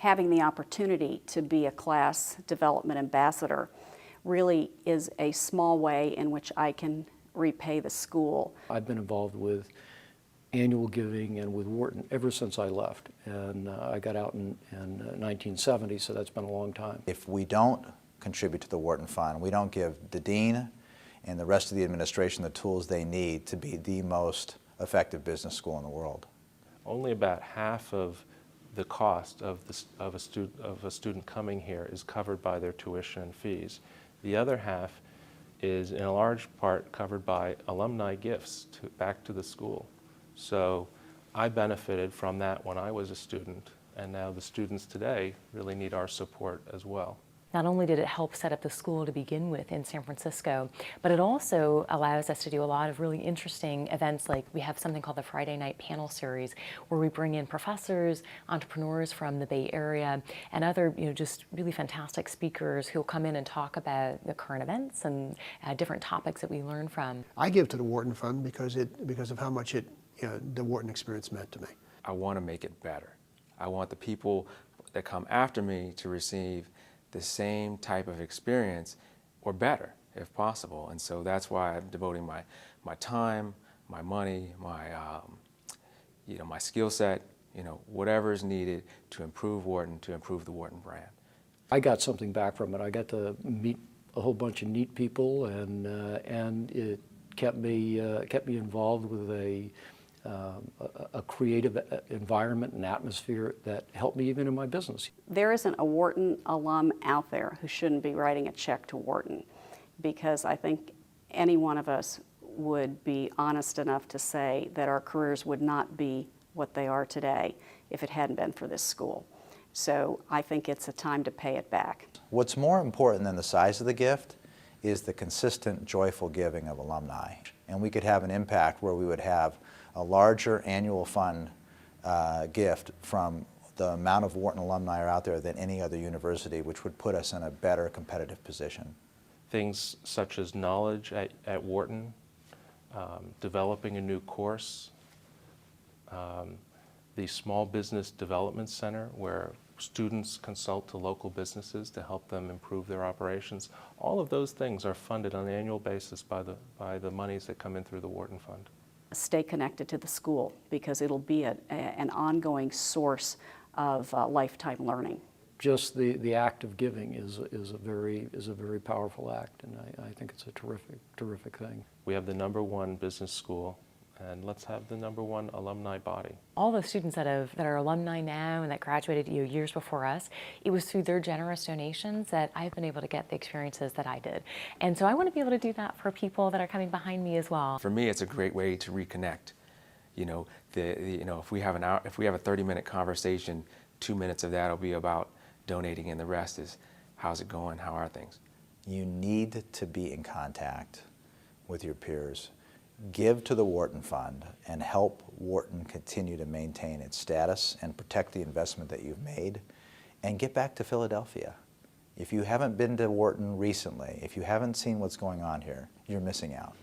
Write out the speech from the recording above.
having the opportunity to be a class development ambassador really is a small way in which I can repay the school. I've been involved with annual giving and with Wharton ever since I left, and I got out in 1970, so that's been a long time. If we don't contribute to the Wharton Fund, we don't give the dean and the rest of the administration the tools they need to be the most effective business school in the world. Only about half of the cost of a student coming here is covered by their tuition and fees. The other half is in a large part covered by alumni gifts back to the school. So I benefited from that when I was a student, and now the students today really need our support as well. Not only did it help set up the school to begin with in San Francisco, but it also allows us to do a lot of really interesting events. Like we have something called the Friday Night Panel Series, where we bring in professors, entrepreneurs from the Bay Area, and other just really fantastic speakers who will come in and talk about the current events and different topics that we learn from. I give to the Wharton Fund because of how much the Wharton experience meant to me. I want to make it better. I want the people that come after me to receive the same type of experience or better if possible. And so that's why I'm devoting my time, my money, my skill set, whatever is needed to improve Wharton, to improve the Wharton brand. I got something back from it. I got to meet a whole bunch of neat people, and it kept me involved with a creative environment and atmosphere that helped me even in my business. There isn't a Wharton alum out there who shouldn't be writing a check to Wharton, because I think any one of us would be honest enough to say that our careers would not be what they are today if it hadn't been for this school. So I think it's a time to pay it back. What's more important than the size of the gift is the consistent, joyful giving of alumni. And we could have an impact where we would have a larger annual fund gift from the amount of Wharton alumni are out there than any other university, which would put us in a better competitive position. Things such as knowledge at Wharton, developing a new course, the Small Business Development Center, where students consult to local businesses to help them improve their operations. All of those things are funded on an annual basis by the monies that come in through the Wharton Fund. Stay connected to the school, because it'll be an ongoing source of lifetime learning. Just the act of giving is a very powerful act, and I think it's a terrific thing. We have the #1 business school, and let's have the #1 alumni body. All the students that are alumni now and that graduated years before us, it was through their generous donations that I've been able to get the experiences that I did. And so I want to be able to do that for people that are coming behind me as well. For me, it's a great way to reconnect. If we have a 30-minute conversation, 2 minutes of that will be about donating, and the rest is how's it going, how are things. You need to be in contact with your peers. Give to the Wharton Fund and help Wharton continue to maintain its status and protect the investment that you've made, and get back to Philadelphia. If you haven't been to Wharton recently, if you haven't seen what's going on here, you're missing out.